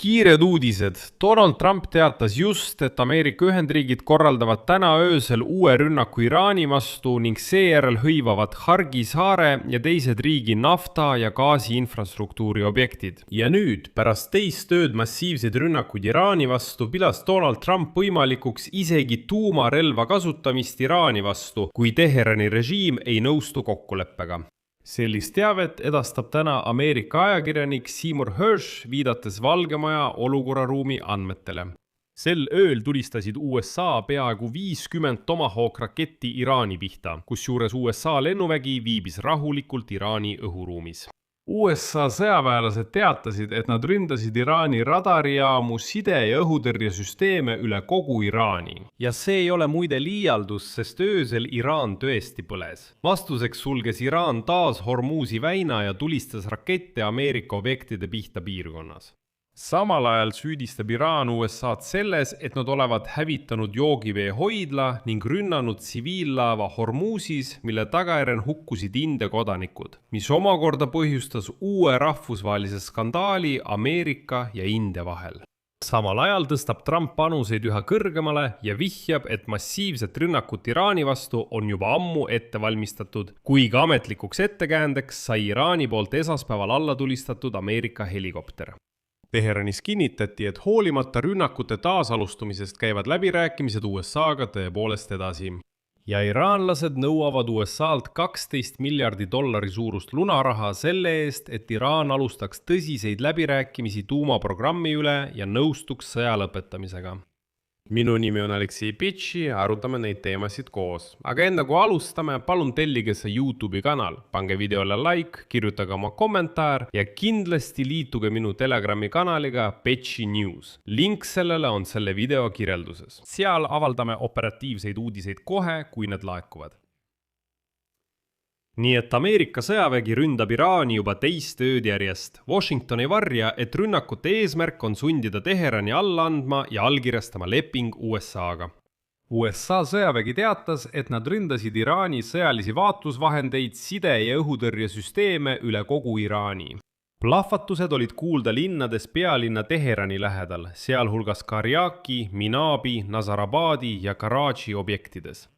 Kiired uudised. Donald Trump teatas just, et Ameerika Ühendriigid korraldavad täna öösel uue rünnaku Iraani vastu ning seejärel hõivavad Hargi saare ja teised riigi nafta- ja gaasi-infrastruktuuri objektid. Ja nüüd, pärast teist ööd massiivseid rünnakuid Iraani vastu, pidas Donald Trump võimalikuks isegi tuumarelva kasutamist Iraani vastu, kui Teherani režiim ei nõustu kokkuleppega. Sellist teavet edastab täna Ameerika ajakirjanik Seymour Hersh, viidates Valgemaja olukorraruumi andmetele. Sel ööl tulistasid USA peaaegu 50 Tomahawk raketti Iraani pihta, kusjuures USA lennuvägi viibis rahulikult Iraani õhuruumis. USA sõjaväelased teatasid, et nad ründasid Iraani radarijaamu, side- ja õhutõrjesüsteeme üle kogu Iraani. Ja see ei ole muide liialdus, sest öösel Iraan tõesti põles. Vastuseks sulges Iraan taas Hormuzi väina ja tulistas rakette Ameerika objektide pihta piirkonnas. Samal ajal süüdistab Iraan USA'd selles, et nad olevat hävitanud joogivee hoidla ning rünnanud tsiviillaeva Hormuzis, mille tagajärjel hukkusid India kodanikud, mis omakorda põhjustas uue rahvusvahelise skandaali Ameerika ja India vahel. Samal ajal tõstab Trump panuseid üha kõrgemale ja vihjab, et massiivset rünnakut Iraani vastu on juba ammu ette valmistatud, kuigi ametlikuks ettekäändeks sai Iraani poolt esmaspäeval alla tulistatud Ameerika helikopter. Teheranis kinnitati, et hoolimata rünnakute taasalustumisest käivad läbirääkimised USA-ga tõepoolest edasi. Ja iraanlased nõuavad USA-lt $12 miljardi suurust lunaraha selle eest, et Iraan alustaks tõsiseid läbirääkimisi tuumaprogrammi üle ja nõustuks sõja lõpetamisega. Minu nimi on Aleksei Pitši, arutame neid teemasid koos. Aga enne kui alustame, palun tellige see YouTube'i kanal, pange videole like, kirjutage oma kommentaar ja kindlasti liituge minu Telegrami kanaliga Pitši News. Link sellele on selle video kirjelduses. Seal avaldame operatiivseid uudiseid kohe, kui need laekuvad. Nii et Ameerika sõjavägi ründab Iraani juba teist ööd järjest. Washington ei varja, et rünnakute eesmärk on sundida Teherani alla andma ja allkirjastama leping USA-ga. USA sõjavägi teatas, et nad ründasid Iraani sõjalisi vaatlusvahendeid, side- ja õhutõrjesüsteeme üle kogu Iraani. Plahvatused olid kuulda linnades pealinna Teherani lähedal, sealhulgas Karyaki, Minabi, Nazarabadi ja Karachi objektides.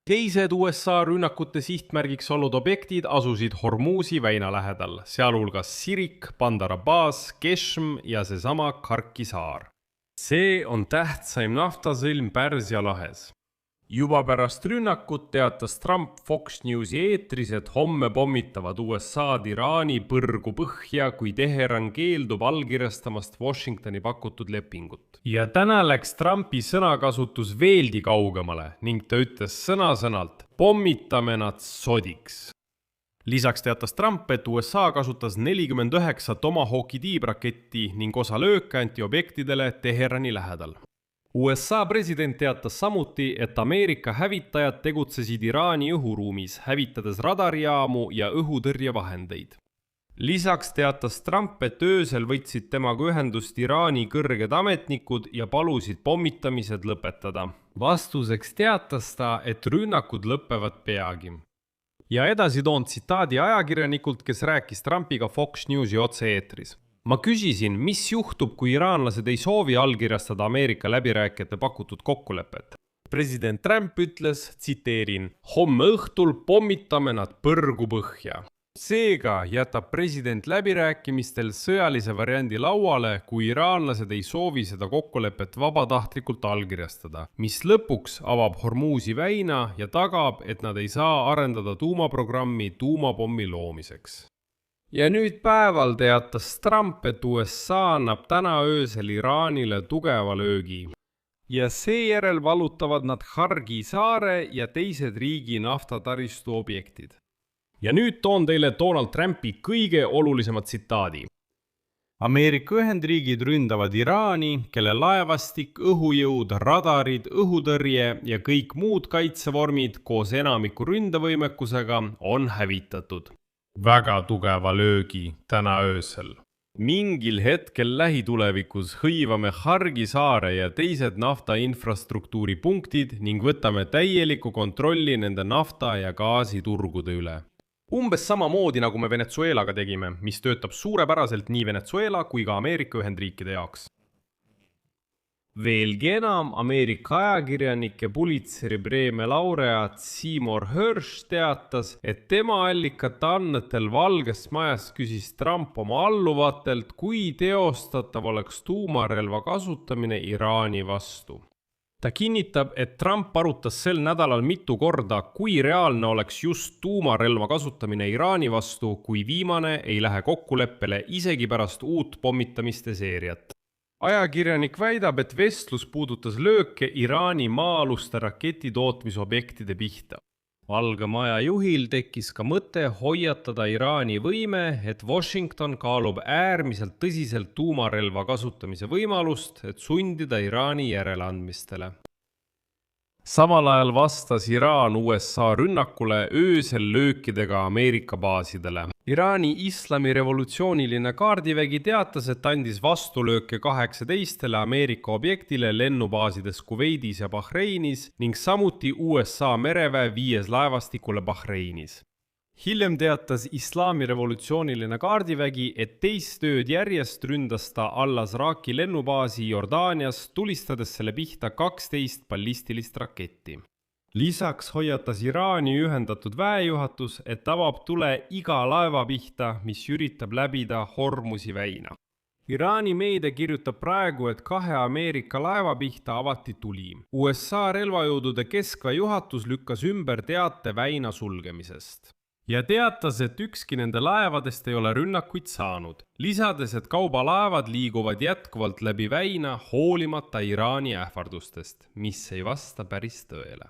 Teised USA rünnakute sihtmärgiks olnud objektid asusid Hormuzi väina lähedal, sealhulgas Sirik, Bandar Abbas, Keshm ja seesama Karki saar. See on tähtsaim naftasõlm Pärsia lahes. Juba pärast rünnakut teatas Trump Fox Newsi eetris, et homme pommitavad USA-d Iraani põrgu põhja, kui Teheran keeldub allkirjastamast Washingtoni pakutud lepingut. Ja täna läks Trumpi sõnakasutus veelgi kaugemale ning ta ütles sõna-sõnalt, pommitame nad sodiks. Lisaks teatas Trump, et USA kasutas 49 Tomahawki tiibraketti ning osa lööke anti objektidele Teherani lähedal. USA president teatas samuti, et Ameerika hävitajad tegutsesid Iraani õhuruumis, hävitades radarijaamu ja õhutõrjevahendeid. Lisaks teatas Trump, et öösel võtsid temaga ühendust Iraani kõrged ametnikud ja palusid pommitamised lõpetada. Vastuseks teatas ta, et rünnakud lõpevad peagi. Ja edasi toon tsitaadi ajakirjanikult, kes rääkis Trumpiga Fox Newsi otse-eetris. Ma küsisin, mis juhtub, kui iraanlased ei soovi allkirjastada Ameerika läbirääkijate pakutud kokkulepet. President Trump ütles, tsiteerin, homme õhtul pommitame nad põrgu põhja. Seega jätab president läbirääkimistel sõjalise variandi lauale, kui iraanlased ei soovi seda kokkulepet vabatahtlikult allkirjastada, mis lõpuks avab Hormuzi väina ja tagab, et nad ei saa arendada tuumaprogrammi tuumapommi loomiseks. Ja nüüd päeval teatas Trump, et USA annab täna öösel Iraanile tugeva löögi. Ja seejärel valutavad nad Hargi saare ja teised riigi naftataristu objektid. Ja nüüd toon teile Donald Trumpi kõige olulisemad tsitaadi. Ameerika Ühendriigid ründavad Iraani, kelle laevastik, õhujõud, radarid, õhutõrje ja kõik muud kaitsevormid koos enamiku ründevõimekusega on hävitatud. Väga tugeva löögi täna öösel. Mingil hetkel lähitulevikus hõivame Hargi saare ja teised naftainfrastruktuuri punktid ning võtame täieliku kontrolli nende nafta- ja gaasiturgude üle. Umbes samamoodi nagu me Venezuelaga tegime, mis töötab suurepäraselt nii Venezuela kui ka Ameerika Ühendriikide jaoks. Veelgi enam, Ameerika ajakirjanik ja Pulitzeri preemia laureaat Seymour Hersh teatas, et tema allikate andmetel Valgest Majast küsis Trump oma alluvatelt, kui teostatav oleks tuumarelva kasutamine Iraani vastu. Ta kinnitab, et Trump arutas sel nädalal mitu korda, kui reaalne oleks just tuumarelva kasutamine Iraani vastu, kui viimane ei lähe kokkuleppele isegi pärast uut pommitamiste seeriat. Ajakirjanik väidab, et vestlus puudutas lööke Iraani maa-aluste raketitootmisobjektide pihta. Valge Maja juhil tekkis ka mõte hoiatada Iraani võime, et Washington kaalub äärmiselt tõsiselt tuumarelva kasutamise võimalust, et sundida Iraani järeleandmistele. Samal ajal vastas Iraan USA rünnakule öösel löökidega Ameerika baasidele. Iraani islamirevolutsiooniline kaardivägi teatas, et andis vastulööke 18 Ameerika objektile lennubaasides Kuveidis ja Bahreinis ning samuti USA mereväe 5 laevastikule Bahreinis. Hiljem teatas islamirevolutsiooniline kaardivägi, et teist ööd järjest ründas ta Al-Azraqi lennubaasi Jordaanias, tulistades selle pihta 12 ballistilist raketti. Lisaks hoiatas Iraani ühendatud väejuhatus, et avab tule iga laeva pihta, mis üritab läbida Hormuzi väina. Iraani meedia kirjutab praegu, et 2 Ameerika laeva pihta avati tuli. USA relvajõudude keskväejuhatus lükkas ümber teate väina sulgemisest. Ja teatas, et ükski nende laevadest ei ole rünnakuid saanud, lisades, et kaubalaevad liiguvad jätkuvalt läbi väina hoolimata Iraani ähvardustest, mis ei vasta päris tõele.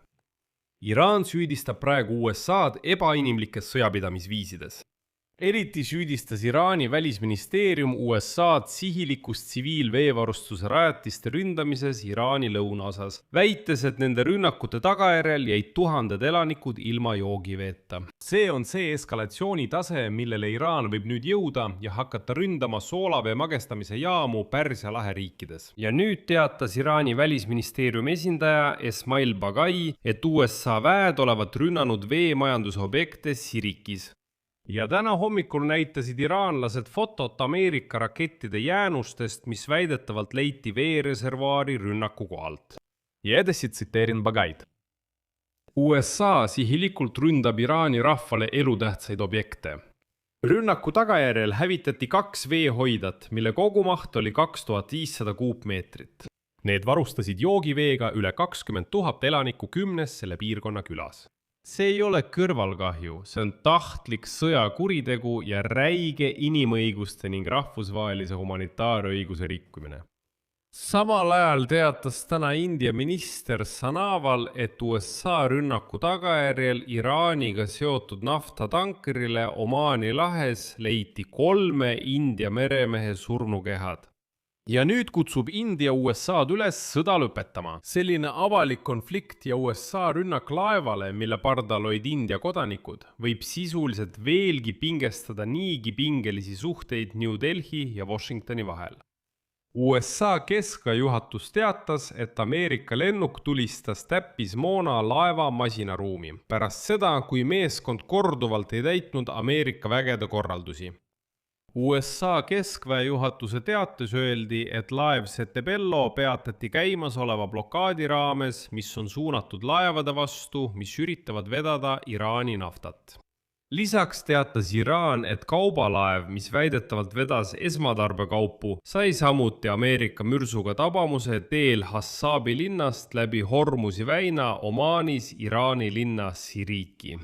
Iraan süüdistab praegu USA'd ebainimlikes sõjapidamisviisides. Eriti süüdistas Iraani välisministeerium USA'd sihilikus tsiviilveevarustuse rajatiste ründamises Iraani lõunaosas, väites, et nende rünnakute tagajärjel jäid tuhanded elanikud ilma joogiveeta. See on see eskalatsiooni tase, millele Iraan võib nüüd jõuda ja hakata ründama soolavee magestamise jaamu Pärsia lahe riikides. Ja nüüd teatas Iraani välisministeeriumi esindaja Esmail Bagai, et USA väed olevat rünnanud veemajandusobjekte Sirikis. Ja täna hommikul näitasid iraanlased fotot Ameerika rakettide jäänustest, mis väidetavalt leiti veereservaari rünnaku kohalt. Ja edasi tsiteerin Bagaid. USA sihilikult ründab Iraani rahvale elutähtsaid objekte. Rünnaku tagajärjel hävitati 2 veehoidat, mille kogumaht oli 2500 kuupmeetrit. Need varustasid joogiveega üle 20 000 elaniku 10 selle piirkonna külas. See ei ole kõrvalkahju, see on tahtlik sõjakuritegu ja räige inimõiguste ning rahvusvahelise humanitaarõiguse rikkumine. Samal ajal teatas täna India minister Sanaval, et USA rünnaku tagajärjel Iraaniga seotud naftatankerile Omaani lahes leiti 3 India meremehe surnukehad. Ja nüüd kutsub India USA-d üles sõda lõpetama. Selline avalik konflikt ja USA rünnak laevale, mille pardal olid India kodanikud, võib sisuliselt veelgi pingestada niigi pingelisi suhteid New Delhi ja Washingtoni vahel. USA keskväejuhatus teatas, et Ameerika lennuk tulistas täppismoona laeva masinaruumi, pärast seda, kui meeskond korduvalt ei täitnud Ameerika vägede korraldusi. USA keskväejuhatuse teates öeldi, et laev Setebello peatati käimasoleva blokaadi raames, mis on suunatud laevade vastu, mis üritavad vedada Iraani naftat. Lisaks teatas Iraan, et kaubalaev, mis väidetavalt vedas esmatarbekaupu, sai samuti Ameerika mürsuga tabamuse teel Hassabi linnast läbi Hormuzi väina Omaanis Iraani linna Siriki.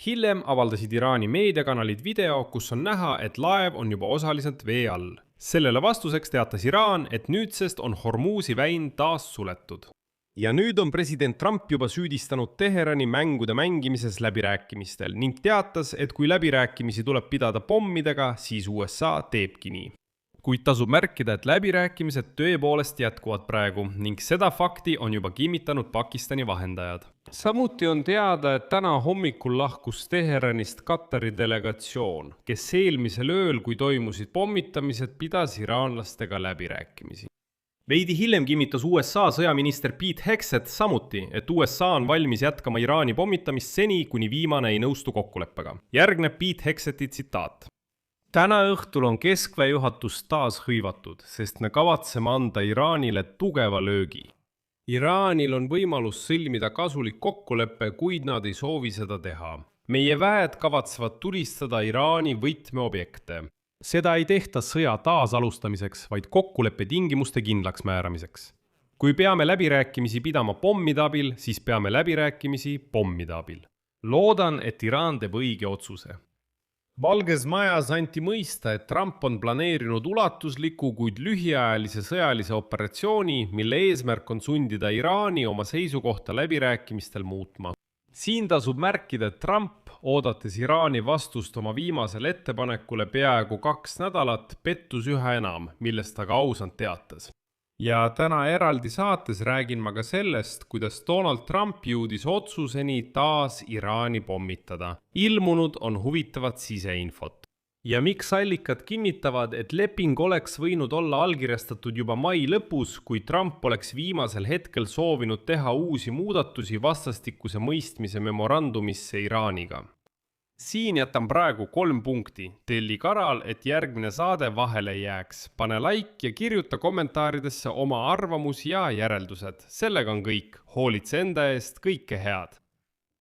Hiljem avaldasid Iraani meediakanalid video, kus on näha, et laev on juba osaliselt vee all. Sellele vastuseks teatas Iraan, et nüüdsest on Hormuzi väin taas suletud. Ja nüüd on president Trump juba süüdistanud Teherani mängude mängimises läbirääkimistel ning teatas, et kui läbirääkimisi tuleb pidada pommidega, siis USA teebki nii. Kuid tasub märkida, et läbirääkimised tõepoolest jätkuvad praegu ning seda fakti on juba kinnitanud Pakistani vahendajad. Samuti on teada, et täna hommikul lahkus Teheranist Katari delegatsioon, kes eelmisel ööl, kui toimusid pommitamised, pidas iraanlastega läbirääkimisi. Veidi hiljem kinnitas USA sõjaminister Pete Hegseth samuti, et USA on valmis jätkama Iraani pommitamist seni, kuni viimane ei nõustu kokkuleppega. Järgneb Pete Hegsethi tsitaat. Täna õhtul on keskväe juhatus taas hõivatud, sest me kavatseme anda Iraanile tugeva löögi. Iraanil on võimalus sõlmida kasulik kokkulepe, kuid nad ei soovi seda teha. Meie väed kavatsevad tulistada Iraani võtmeobjekte. Seda ei tehta sõja taasalustamiseks, vaid kokkuleppe tingimuste kindlaks määramiseks. Kui peame läbirääkimisi pidama pommide abil, siis peame läbirääkimisi pommide abil. Loodan, et Iraan teeb õige otsuse. Valges majas anti mõista, et Trump on planeerinud ulatusliku, kuid lühiajalise sõjalise operatsiooni, mille eesmärk on sundida Iraani oma seisukohta läbirääkimistel muutma. Siin tasub märkida, et Trump, oodates Iraani vastust oma viimasele ettepanekule peaaegu 2 nädalat, pettus üha enam, millest ta ka ausalt teatas. Ja täna eraldi saates räägin ma ka sellest, kuidas Donald Trump jõudis otsuseni taas Iraani pommitada. Ilmunud on huvitavat siseinfot. Ja miks allikad kinnitavad, et leping oleks võinud olla allkirjastatud juba mai lõpus, kui Trump oleks viimasel hetkel soovinud teha uusi muudatusi vastastikuse mõistmise memorandumisse Iraaniga. Siin jätan praegu 3 punkti. Telli kanal, et järgmine saade vahele ei jääks. Pane like ja kirjuta kommentaaridesse oma arvamus ja järeldused. Sellega on kõik. Hoolitse enda eest, kõike head!